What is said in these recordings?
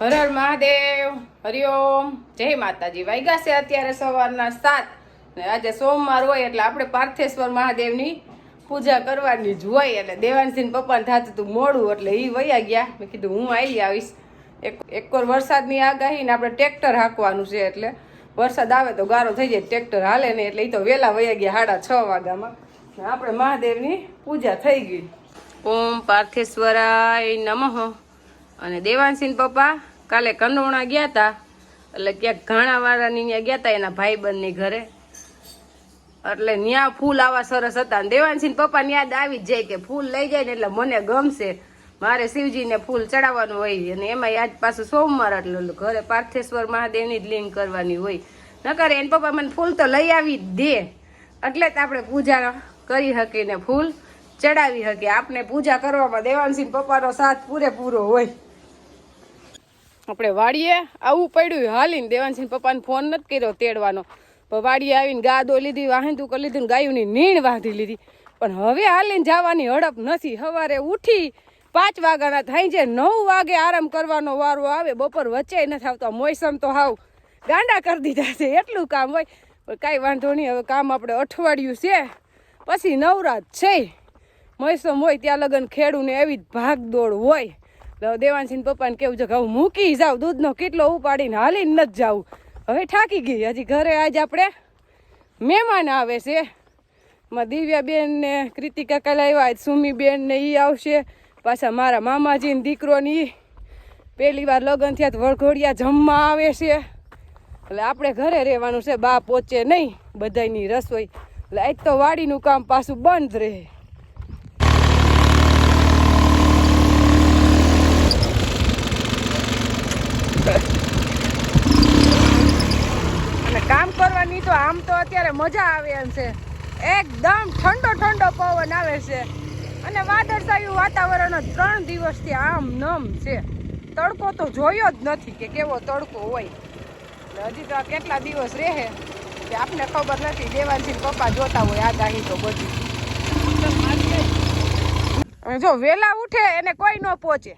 હર હર મહાદેવ, હરિઓમ, જય માતાજી। વાગ્યા છે અત્યારે સવારના 7 ને આજે સોમવાર હોય એટલે આપણે પાર્થેશ્વર મહાદેવની પૂજા કરવાની જ હોય। એટલે દેવાંશીને પપ્પાને થતું હતું મોડું એટલે એ વયા ગયા। મેં કીધું હું આવી આવીશ। એક વરસાદની આગાહી ને આપણે ટ્રેક્ટર હાંકવાનું છે એટલે વરસાદ આવે તો ગારો થઈ જાય, ટ્રેક્ટર હાલે નહીં એટલે એ તો વહેલા વયા ગયા 6:30 વાગ્યામાં। આપણે મહાદેવની પૂજા થઈ ગઈ। ઓમ પાર્થેશ્વરાય નમઃ। અને દેવાંશીને પપ્પા કાલે કંડોણા ગયા હતા એટલે ક્યાંક ઘાણાવાળાની ત્યાં ગયા હતા એના ભાઈબંધની ઘરે, એટલે ત્યાં ફૂલ આવા સરસ હતા। દેવાંશીને પપ્પાને યાદ આવી જ જાય કે ફૂલ લઈ જાય ને એટલે મને ગમશે, મારે શિવજીને ફૂલ ચડાવવાનું હોય। અને એમાં આજ પાછું સોમવાર એટલે ઘરે પાર્થેશ્વર મહાદેવની જ લિંગ કરવાની હોય, નકર એને પપ્પા મને ફૂલ તો લઈ આવી જ દે એટલે જ આપણે પૂજા કરી શકીએ ને ફૂલ ચડાવી શકીએ। આપણે પૂજા કરવામાં દેવાંશીને પપ્પાનો સાથ પૂરેપૂરો હોય। આપણે વાડીએ આવું પડ્યું હાલીને, દેવાંશીને પપ્પાને ફોન નથી કર્યો તેડવાનો, પણ વાડીએ આવીને ગાદો લીધી, વાહિંદું કરી લીધું, ગાયોની નીણ વાંધી લીધી, પણ હવે હાલીને જવાની હડપ નથી। સવારે ઉઠી 5 વાગ્યાના થાય છે, 9 વાગે આરામ કરવાનો વારો આવે, બપોર વચ્ચે નથી આવતો। મોસમ તો હાવ ગાંડા કરી દીધા છે, એટલું કામ હોય પણ કાંઈ વાંધો નહીં। હવે કામ આપણે અઠવાડિયું છે પછી નવરાત છે, મોસમ હોય ત્યાં લગન ખેડૂને એવી જ ભાગદોડ હોય। દેવાંશીને પપ્પાને કેવું છે કે હું મૂકી જાઉં, દૂધનો કેટલો ઉપાડીને હાલીને નથી જાવું, હવે થાકી ગઈ। હજી ઘરે આજ આપણે મહેમાન આવે છે, માં દિવ્યાબેન ને કૃતિકા કાલે આવ્યા, સુમીબેન ને એ આવશે, પાછા મારા મામાજીને દીકરોની પહેલી વાર લગ્ન થયા વરઘોડિયા જમવા આવે છે, એટલે આપણે ઘરે રહેવાનું છે, બા પહોંચે નહીં બધાની રસોઈ, એટલે આજ તો વાડીનું કામ પાછું બંધ રહે। અને કામ કરવાની તો આમ તો અત્યારે મજા આવે એમ છે, એકદમ ઠંડો ઠંડો પવન આવે છે અને વાદળછાયું વાતાવરણ 3 દિવસથી આમ નમ છે। તડકો તો જોયો જ નથી કે કેવો તડકો હોય, એટલે હજી તો કેટલા દિવસ રહે કે આપને ખબર નથી। દેવાંશી પપ્પા જોતા હોય આગાહી તો બધી, અને જો વેલા ઉઠે એને કોઈ ન પહોંચે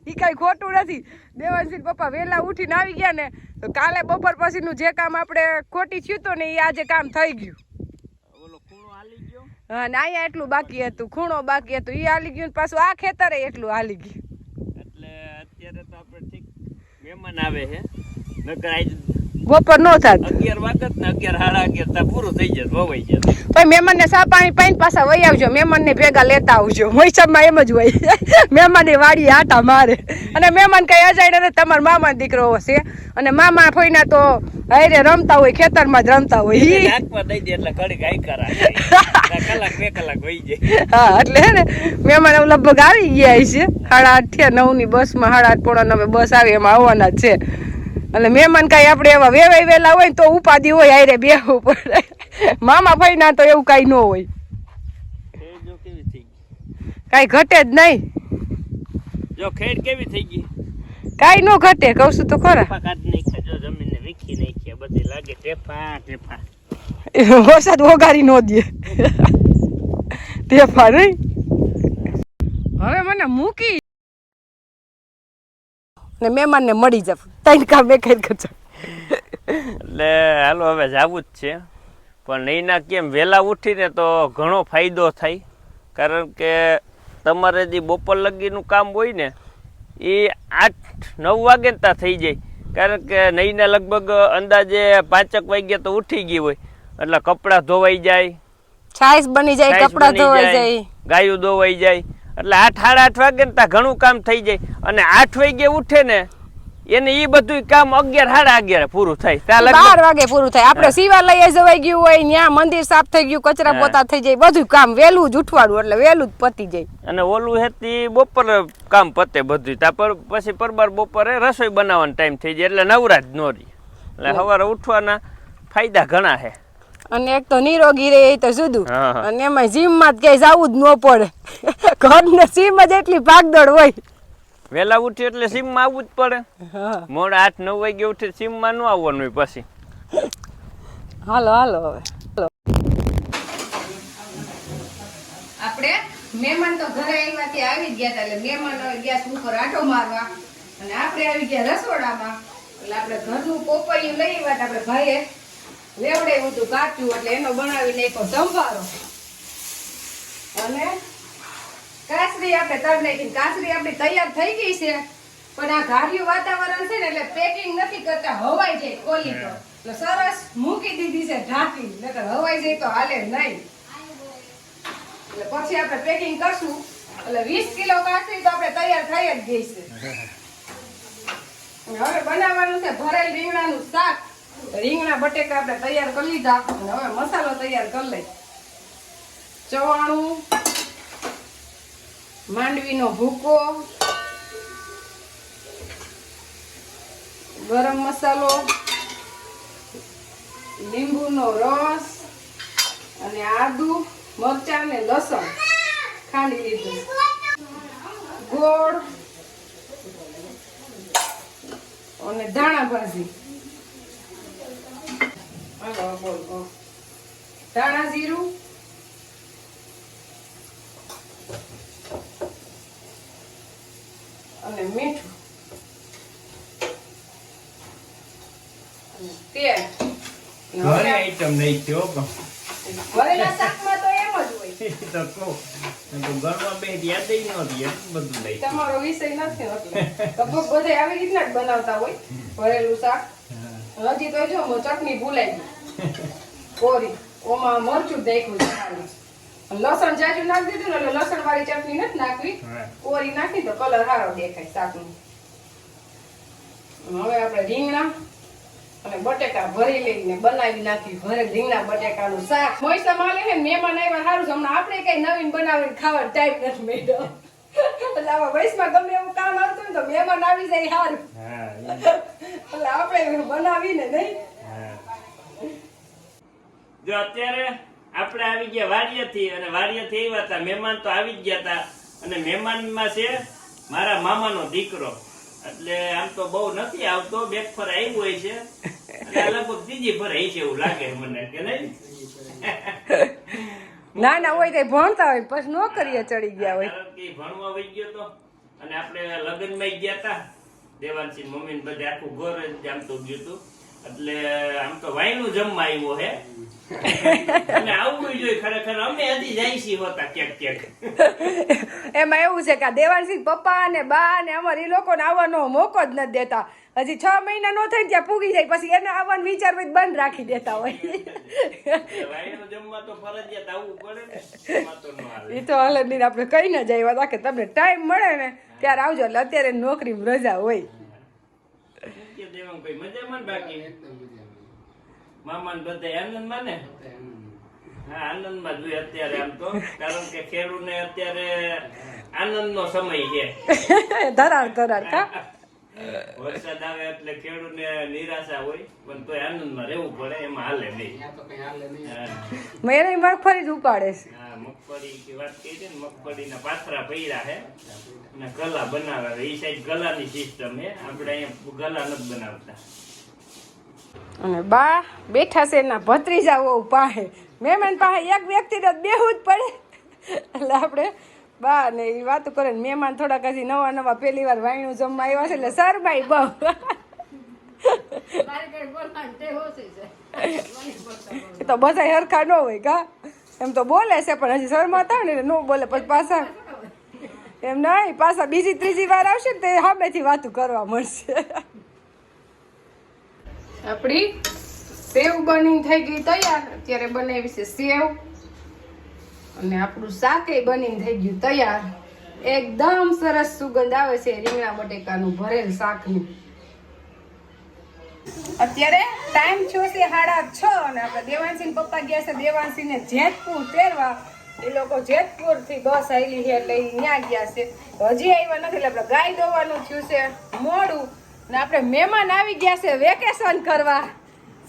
એ કઈ ખોટું નથી। દેવાંશી પપ્પા વેલા ઉઠીને આવી ગયા ને તો કાલે બપોર પછીનું જે કામ આપણે ખોટી થયું હતું ને એ આજે કામ થઈ ગયું। હા ને અહીંયા એટલું બાકી હતું, ખૂણો બાકી હતું, એ હાલી ગયું, પાછું આ ખેતરે એટલું હાલી ગયું। એટલે અત્યારે તો આપણે ઠીક મહેમાન આવે છે, નકર આજ બપોર નો થાત 11 વાગત ને 11 સાડા 11 તા પૂરું થઈ જાય, વવાઈ જાય। ભાઈ મહેમાન ને સા પાણી પાઈને પાછા વહી આવજો, મહેમાન ને ભેગા લેતા આવજો। મોસમમાં એમ જ હોય મહેમાન ની વાડી આટા મારે, અને મહેમાન કઈ અજાણ્યા ને તમારા મામા દીકરો હશે, અને મામા ફોઈના તો હારે રમતા હોય, ખેતરમાં જ રમતા હોય, નાખવા દઈ દે એટલે ઘડી ગાય કરા કલાક 2 કલાક વહી જાય। હા એટલે હે ને મહેમાન લગભગ આવી ગયા છે, 8:30 થયા, 9 ની બસમાં 8:30 પોણા 9 બસ આવે એમાં આવવાના જ છે। એટલે મહેમાન કઈ આપણે એવા વેવાઈ વેલા હોય તો ઉપાધિ હોય, હારે બેહવું પડે। મામા ભાઈ ના તો એવું કઈ ન હોય, કઈ ઘટે જ નહીં। જો ખેડ કેવી થઈ ગઈ, કઈ ન ઘટે, કહું છું તો ખરા। જમીન ને વીખી નાખી, બધી લાગે ટેફા ટેફા, વરસાદ વગાડી ન દે ટેફા નહીં। હવે મને મૂકી ને મહેમાન ને મળી જાવ, 3 કામ એક જ કરજો। એટલે હાલો હવે જાવું જ છે, પણ નહીંના કેમ વહેલા ઉઠીને તો ઘણો ફાયદો થાય, કારણ કે તમારે જે બપોર લગીનું કામ હોય ને એ 8-9 વાગે ને ત્યાં થઈ જાય, કારણ કે નહીંના લગભગ અંદાજે 5 વાગ્યા તો ઉઠી ગઈ હોય, એટલે કપડાં ધોવાઈ જાય, છાશ બની જાય, કપડાં ધોવાઈ જાય, ગાયું ધોવાઈ જાય, એટલે 8-8:30 વાગે ને ત્યાં ઘણું કામ થઈ જાય। અને 8 વાગે ઉઠે ને એને એ બધું કામ 11-11:30 પૂરું થાય, 12 વાગે પૂરું થાય। આપણે શિવાલય જવાઈ ગયું હોય, ત્યાં મંદિર સાફ થઈ ગયું, કચરા પોતા થઈ જાય, બધું કામ વહેલું જ ઉઠવાડું એટલે વહેલું જ પતી જાય। અને ઓલું હેતી બપોરે કામ પતે બધું, ત્યાં પછી પરબાર બપોરે રસોઈ બનાવવાનો ટાઈમ થઈ જાય, એટલે નવરાજ નો રહી, એટલે સવારે ઉઠવાના ફાયદા ઘણા છે। અને એક તો નિરોગી રહે એ તો જુદું, અને એમાં જીમમાં ક્યાંય જવું જ ન પડે, ઘરને જીમ જ એટલી ભાગદોડ હોય। વેલા ઉઠી એટલે સીમમાં આવવું જ પડે, મોડા 8-9 વાગે ઉઠી સીમમાં ન આવવાનું હોય પછી। હાલો હાલો હવે આપણે મહેમાન તો ઘરે આવ્યા ત્યાં આવી જ ગયા હતા, એટલે મહેમાન હવે ગયા ઉપર આટો મારવા, અને આપણે આવી ગયા રસોડામાં. એટલે આપણે ઘરનું પોપૈયું લઈ આવ્યા. આપણે ભાઈએ લેવડાવ્યું હતું કાચું, એટલે એનો બનાવી નાખ્યો સંભારો. અને કાસરી આપણે તળ નાખી. કાસરી આપણી તૈયાર થઈ ગઈ છે, પણ આ ઘારિયું વાતાવરણ છે ને એટલે પેકિંગ નથી કરતા, હવાઈ જાય ખોલી તો. એટલે સરસ મૂકી દીધી છે ઢાંકી, નકર હવાઈ જાય તો હાલે નહીં. એટલે પછી આપણે પેકિંગ કરશું. એટલે 20 કિલો કાસરી તો આપણે તૈયાર થઈ જ ગઈ છે. હવે બનાવવાનું છે ભરેલ રીંગણાનું શાક. રીંગણા બટેકા આપણે તૈયાર કરી લીધા, અને હવે મસાલો તૈયાર કરી લઈ. ચવાણું, માંડવીનો ભૂકો, ગરમ મસાલો, લીંબુનો રસ, અને આદુ, મરચાં ને લસણ ખાંડી લીધું, ગોળ અને ધાણા ભાજી, ધાણા જીરું, અને મીઠું, અને તેલ. ઘરે આઈટમ નહીં થયો ભરેલા શાકમાં તો એમ જ હોય. તો કહું ઘરમાં બે યાદ નહોતી બધું લઈ. તમારો વિષય નથી એટલે લગભગ બધે આવી રીતના જ બનાવતા હોય ભરેલું શાક. હજી તો જો ચટણી ભૂલાઈ ગઈ કોરી, ઓમાં મરચું નાખ્યું છે ખાલી. લસણ જાજુ નાખી દીધું ને એટલે લસણ વાળી ચટણી નથી નાખવી, કોરી નાખી તો કલર સારો દેખાય શાકનો. હવે આપણે રીંગણા અને બટેકા ભરી લઈને બનાવી નાખી ભરેલ રીંગણા બટેકાનું શાક. મોસમ આલે ને મહેમાન આવ્યા સારું છે. હમણાં આપણે કઈ નવીન બનાવીને ખાવાનો ટાઈમ નથી મળ્યો. એટલે આવા વયસમાં ગમે એવું કામ આવતું ને તો મહેમાન આવી જાય સારું. એટલે આપણે બનાવીને નહીં. જો અત્યારે આપણે આવી ગયા વાડિયાથી, અને વાડિયાથી આવ્યા હતા. મહેમાન તો આવી જ ગયા હતા, અને મહેમાનમાં છે મારા મામાનો દીકરો. એટલે આમ તો બહુ નથી આવતો, બે ફર આવ્યો હોય છે, લગભગ ત્રીજી ફર આવી છે એવું લાગે મને, કે નહીં? નાના હોય તો ભણતા હોય, પછી નોકરીએ ચડી ગયા હોય. કારણ કે ભણવા વહી ગયો તો, અને આપણે લગ્નમાં ગયા હતા. દેવાનસિંહ મમ્મી બધે આખું ઘર જ આમ તો ગયું હતું. એટલે આમ તો વાયનું જમવા આવ્યો હે, અને આવવું જોઈએ ખરેખર. અમે હજી જાય છીએ હોતા ક્યાંક ક્યાંક. એમાં એવું છે કે દેવાનસિંહ પપ્પા અને બા ને અમારે એ લોકોને આવવાનો મોકો જ નથી દેતા. હજી 6 મહિના નો થાય ત્યાં પૂગી જાય, પછી એને આવવાનું વિચાર બંધ રાખી દેતા હોય. વાયનું જમવા તો ફરજિયાત આવવું પડે ને, એમાં તો ન આવે. એ તો હાલે નહીં, આપણે કઈ ન જાય વાત કે તમને ટાઈમ મળે ને ત્યારે આવજો. એટલે અત્યારે નોકરી રજા હોય. દેવાંગ મજામાં બાકી મામાન બધા આનંદમાં ને? હા, આનંદમાં જોઈએ અત્યારે આમ તો, કારણ કે ખેડૂતને અત્યારે આનંદનો સમય છે. ધરાડ કા વરસાદ આવે એટલે ખેડૂતને નિરાશા હોય, પણ તોય આનંદમાં રહેવું પડે, એમાં હાલે નહીં. મેરે મગફળી જ ઉપાડે છે. હા, મગફળી ની વાત કરી છે ને, મગફળીના પાથરા પૈડા હે અને ગલા બનાવે. એ સાઈડ ગલાની સિસ્ટમ હે, આપણે અહીંયા ગલા નથી બનાવતા. અને બા બેઠા છે એના ભત્રીજાઓ પાસે. મહેમાન પાસે એક વ્યક્તિને બેહવું જ પડે. એટલે આપણે બા ને એ વાતો કરે ને મહેમાન થોડાક હજી નવા પહેલી વાર વાયણું જમવા આવ્યા છે એટલે સરબાઈ બહુ. તો બધા હરખા ન હોય કા, એમ તો બોલે છે પણ હજી શરમાતા ને ન બોલે. પછી પાછા એમ નહીં, પાછા બીજી ત્રીજી વાર આવશે ને તે સામેથી વાતું કરવા મળશે. આપણી સેવ બની થઈ ગઈ તૈયાર. અત્યારે બનાવી છે સેવ, અને આપણું શાકે બનીને થઈ ગયું તૈયાર. એકદમ સરસ સુગંધ આવે છે રીંગણા બટેકાનું ભરેલ શાકની. અત્યારે ટાઈમ થયો છે 6:30, અને આપણે દેવાનસિંહ પપ્પા ગયા છે દેવાનસિંહને જેતપુર તેરવા. એ લોકો જેતપુર થી બસ આવેલી છે એટલે ત્યાં ગયા છે. હજી આવ્યા નથી એટલે આપણે ગાય દોવાનું થયું છે મોડું. ને આપણે મહેમાન આવી ગયા છે વેકેશન કરવા,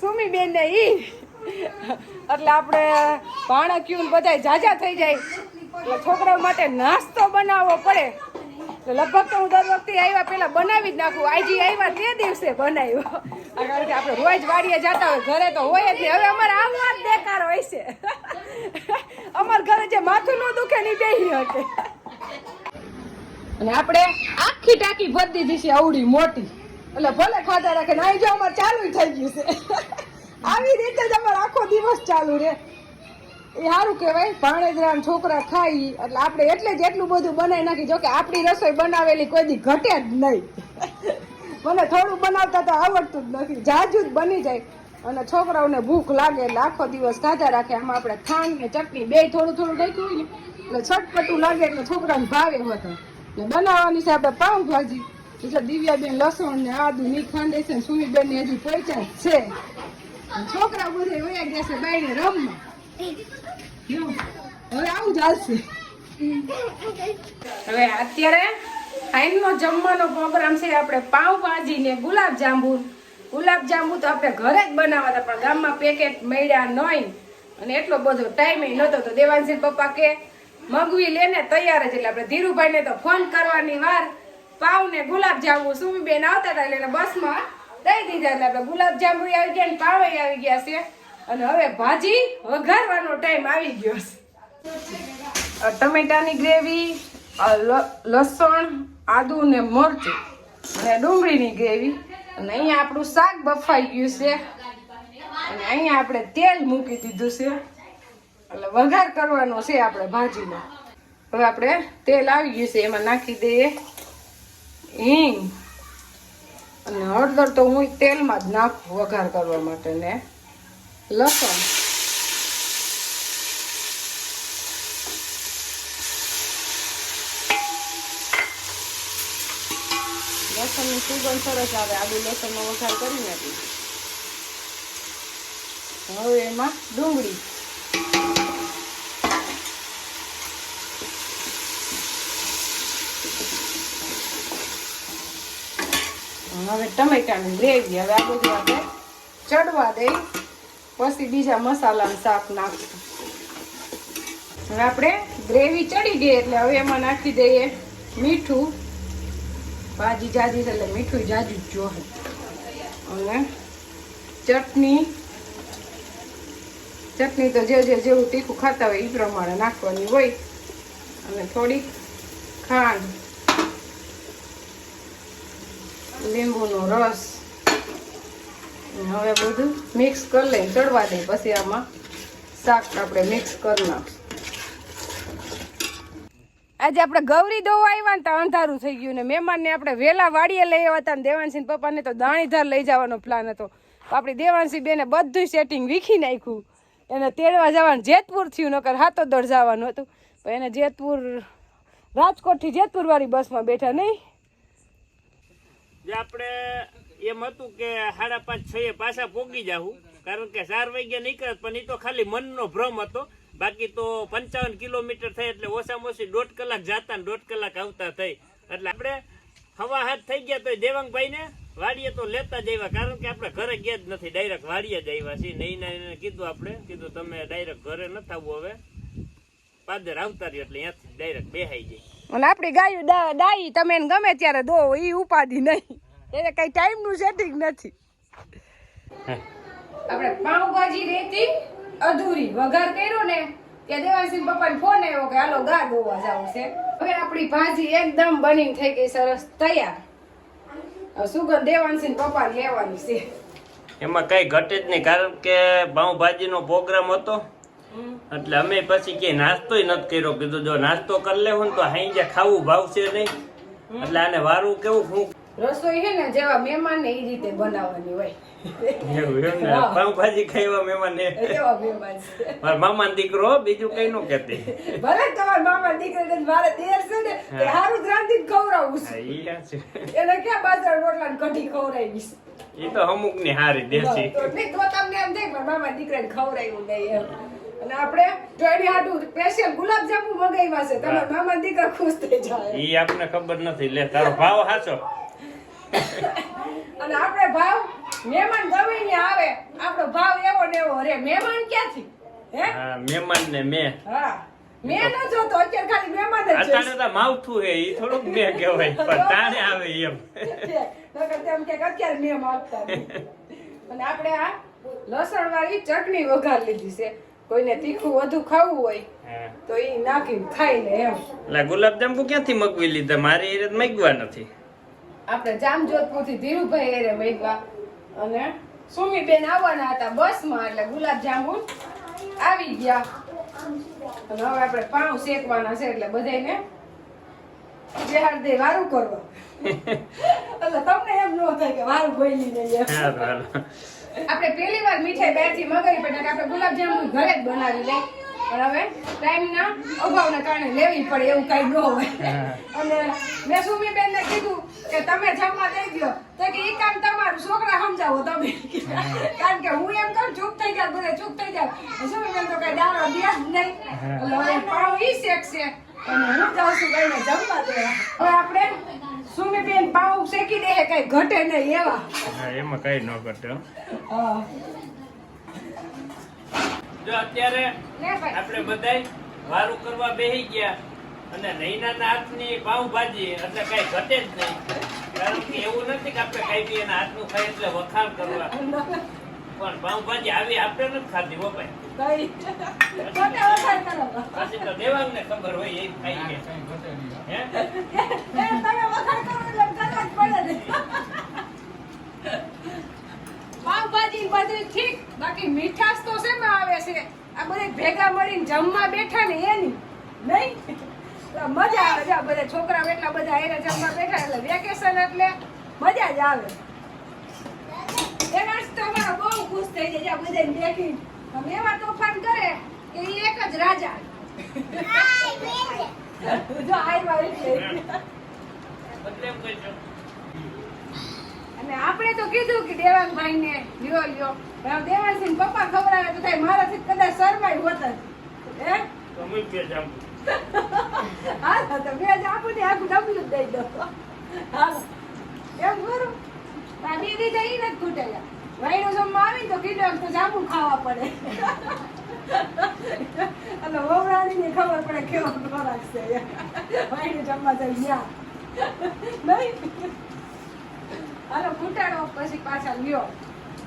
સુમીબેન ને ઈ. એટલે આપણે ભાણક્યું બધા જાજા થઈ જાય એટલે છોકરાઓ માટે નાસ્તો બનાવવો પડે. લગભગ તો હું દર વખતે આવ્યા પહેલા બનાવી જ નાખું. આજી આવ્યા તે દિવસે બનાવ્યો, કારણ કે આપણે રોજ વાડીએ જતા હોય, ઘરે તો હોય જ નહીં. હવે અમારે આવવા જ બેકાર હોય છે. અમારા ઘરે જે માથું ન દુખે નહીં બેહી શકે. અને આપણે આખી ટાંકી ભરી દીધી છે આવડી મોટી, એટલે ભલે ખાધા રાખે ને અહીં જો અમારે ચાલુ થઈ ગયું છે. આવી રીતે જ અમારે આખો દિવસ ચાલુ રહે. એ સારું કહેવાય, ભાણેજરા છોકરા ખાઈ એટલે આપણે એટલે જ એટલું બધું બનાવી નાખી. જો કે આપણી રસોઈ બનાવેલી કોઈ દી ઘટે જ નહીં. મને થોડું બનાવતા તો આવડતું જ નથી, જાજુ જ બની જાય. અને છોકરાઓને ભૂખ લાગે એટલે આખો દિવસ ખાધા રાખે. આમાં આપણે ખાંડ ને ચટણી બે થોડું થોડું નાખ્યું હોય ને એટલે છટપટું લાગે એટલે છોકરાને ભાવે હોતા. ને બનાવવાની છે આપણે પાઉંભાજી, એટલે દિવ્યાબેન લસણ ને આદુ ની ખાંડે છે, સુમીબેન ને હજી પૈસા જ છે. છોકરા બધા વયા ગયા છે બાઈને રમવા. હવે આવું ચાલશે. હવે અત્યારે ખાઈનો જમવાનો પ્રોગ્રામ છે. આપણે પાઉંભાજી ને ગુલાબજાંબુ તો આપણે ઘરે જ બનાવતા, પણ ગામમાં પેકેટ મળ્યા નહીં અને એટલો બધો ટાઈમ નહોતો. તો દેવાંશી પપ્પા કે મગવી લેને તૈયાર જ, એટલે આપણે ધીરુભાઈને તો ફોન કરવાની વાર. પાઉં ને ગુલાબજાંબુ સુમીબેન આવતા હતા એટલે બસમાં દઈ દીધા. એટલે આપણે ગુલાબજાંબુ આવી ગયા ને પાઉં આવી ગયા છે. અને હવે ભાજી વઘારવાનો ટાઈમ આવી ગયો છે. ટમેટાની ગ્રેવી, લસણ, આદુ ને મરચું અને ડુંગળીની ગ્રેવી. અને અહીંયા આપણું શાક બફાઈ ગયું છે અને અહીંયા આપણે તેલ મૂકી દીધું છે, એટલે વઘાર કરવાનો છે આપણે ભાજીનો. હવે આપણે તેલ આવી ગયું છે, એમાં નાખી દઈએ હિંગ અને હળદર. તો હું તેલમાં જ નાખું વઘાર કરવા માટે. ને લસણ, લસણની સુગંધ સરસ આવે. આદુ લસણનો વઘાર કરી નાખી. હવે એમાં ડુંગળી, હવે ટમેટાની ગ્રેવી. હવે આ બધું આપણે ચડવા દઈ, પછી બીજા મસાલાનું શાક નાખશું. હવે આપણે ગ્રેવી ચડી ગઈ એટલે હવે એમાં નાખી દઈએ મીઠું. ભાજી જાજી છે એટલે મીઠું જાજુ જ જોશે. અને ચટણી તો જેવું તીખું ખાતા હોય એ પ્રમાણે નાખવાની હોય. અને થોડીક ખાંડ, લીંબુનો રસ. હવે બધું મિક્સ કરી લઈને ચડવા દઈએ, પછી આમાં શાક આપણે મિક્સ કરી નાખીશું. આજે આપણે ગૌરી દોવા આવ્યા ને તો અંધારું થઈ ગયું ને મહેમાનને આપણે વહેલા વાડીએ લઈ આવ્યા હતા. ને દેવાંશી પપ્પાને તો દાણીધાર લઈ જવાનો પ્લાન હતો. આપણી દેવાંશી બેને બધું સેટિંગ વીખી નાખ્યું. એને તેડવા જવાનું જેતપુર થયું, નકર હાથોદળ જવાનું હતું. પણ એને જેતપુર, રાજકોટથી જેતપુર વાળી બસમાં બેઠા નહીં. જે આપણે એમ હતું કે 5:30-6 પાછા પોગી જાવું, કારણ કે 4 વાગ્યા નીકળત. પણ એ તો ખાલી મનનો ભ્રમ હતો. બાકી તો 55 કિલોમીટર થઈ એટલે ઓછામાં ઓછી 1.5 કલાક જતા ને 1.5 કલાક આવતા થઈ. એટલે આપણે 7:30 થઈ ગયા તો દેવાંગભાઈ ને વાડીએ તો લેતા જ આવ્યા, કારણ કે આપણે ઘરે ગયા જ નથી, ડાયરેક્ટ વાડીએ જ આવ્યા છીએ. નહીં એને કીધું, આપણે કીધું તમે ડાયરેક્ટ ઘરે નથી આવવું, હવે પાદર આવતા રહ્યો એટલે ત્યાંથી ડાયરેક્ટ બેહાઈ જાય. અને આપણી ગાયું ડાઈ તમે એને ગમે ત્યારે દો, એ ઉપાધિ નહીં. એને કઈ ટાઈમ નું સેટિંગ નથી. આપણે પાઉંભાજી રેતી અધૂરી વઘાર કર્યો ને ત્યાં દેવાંશી પપ્પાને ફોન આવ્યો કે હાલો ગા દોવા જવું છે. હવે આપણી ભાજી એકદમ બની થઈ ગઈ, સરસ તૈયાર. સુગંધ દેવાંશી પપ્પા લેવાની છે. એમાં કઈ ઘટે જ નહીં, કારણ કે પાઉંભાજીનો પ્રોગ્રામ હતો એટલે અમે પછી કે નાસ્તો નથી કર્યો. કીધું જો નાસ્તો કરી લેવું ને તો હાઈ ખાવું ભાવશે નહીં, એટલે આને વારું કેવું હું રસોઈ છે ને જેવા મહેમાન ને એ રીતે બનાવવાની હોય. પાઉંભાજી ખાવા મહેમાન મારા મામા દીકરો, બીજું કઈ નો કેતી. ભલે તમારા મામા દીકરો મારે દેર છે ને તે હારું ગ્રાંધી ખવડાવું છે. એને ક્યાં બાજરા રોટલા ને કઢી ખવડાવી છે. એ તો અમુક ની હારી દેશી. તો તમને એમ થાય મામા દીકરાને ખવડાવ્યું નહીં એમ. અને આપણે જોઈની હાટુ સ્પેશિયલ ગુલાબજાંબુ મગાવ્યા છે. તમારા મામા દીકરા ખુશ થઈ જાય. ઈ આપને ખબર નથી. લે તારો ભાવ હાચો. અને આપણે ભાવ મહેમાન ગમે ને આવે, આપણો ભાવ એવો ને એવો રે. મહેમાન ક્યાંથી? હે હા, મહેમાન ને મે. હા, મે ન જોતો, અત્યારે ખાલી મહેમાન જ છે. અત્યારે તો માવઠું હે, ઈ થોડુંક મે કહેવાય, પણ તાણે આવે એમ. નકર તેમ કે અત્યારે મે માગતા નહીં. અને આપણે આ લસણ વાળી ચટણી વઘાર લીધી છે. કોઈને તીખું વધુ ખાવું હોય તો એ નાખીને ખાઈ લે એમ. એટલે ગુલાબજાંબુ ક્યાંથી મગવી લીધા? મારી એ મગવા નથી. આપણે જામજોધપુરથી ધીરુભાઈ એરે મેઘવા અને સુમીબેન આવવાના હતા બસમાં એટલે ગુલાબજાંબુ આવી ગયા અને હવે આપણે પાઉં શેકવાના છે એટલે બધાને જેહાર દે વારું કરવા એટલે તમને એમ ન થાય કે વારું બોલી નહીં એમ. આપણે પહેલી વાર મીઠાઈ બહારથી મગાવી પડે આપણે ગુલાબજાંબુ ઘરે જ બનાવી લઈ પણ હવે ટાઈમના અભાવના કારણે લેવી પડે એવું કઈ ન હોય અને મેં સુમીબેનને કીધું કે તમે જમવા દઈ દો તો કે એ કામ તમારું છોકરા સમજાવો તમે કારણ કે હું એમ કહું ચૂપ થઈ જાય બધે ચૂપ થઈ જાય સુમીબેન તો કઈ દારો દે જ નહીં એટલે હવે પાઉં ઈ શેકશે અને હું જાઉં છું કઈને જમવા દેવા હવે આપણે સુમીબેન પાઉં શેકી દે કઈ ઘટે નહીં એવા એમાં કઈ ન ઘટે. હા જો અત્યારે આપણે બધાય વારું કરવા બેહી ગયા અને નૈનાના હાથની પાઉંભાજી એટલે કઈ ઘટે જ નહીં કારણ કે એવું નથી કે આપણે ખાઈ બી એના હાથનું ખાઈ એટલે વખાણ કરવા પણ પાઉંભાજી આવી આપણે નથી ખાધી હો ભાઈ પછી તો દેવાંગને ખબર હોય એ ખાઈ ગયા હે પાવભાજી બધું ઠીક બાકી મીઠાશ તો શેમાં આવે છે આ બધે ભેગા મળીને જમવા બેઠા ને એની નહીં મજા આવે છે આ બધા છોકરાઓ એટલા બધા એને જમવા બેઠા એટલે વેકેશન એટલે મજા જ આવે એના જ તો અમારા બહુ ખુશ થઈ જાય આ બધાને દેખી અમે એવા તોફાન કરે કે ઈ એક જ રાજા જો આવ્યા એટલે એટલે એમ કહેજો અને આપણે તો કીધું કે દેવાંગભાઈ ને લ્યો લ્યો પણ દેવાંગસિંહ પપ્પા ખવડાવે તો થાય મારાથી કદાચ શરમાઈ હોત હે તમે કે જામ હા તો બે જ આપું ને આખું ડબલું જ દઈ દો હા એમ કરું તાબી દી જઈ ને ખૂટેલા વાઈનો જમવા આવી તો કીધું તો જાંબુ ખાવા પડે એટલે વવરાણી ને ખબર પડે કેવો ખોરાક છે વાઈનો જમવા જાય ન્યા નહીં હાલો ફૂટાડો પછી પાછા લ્યો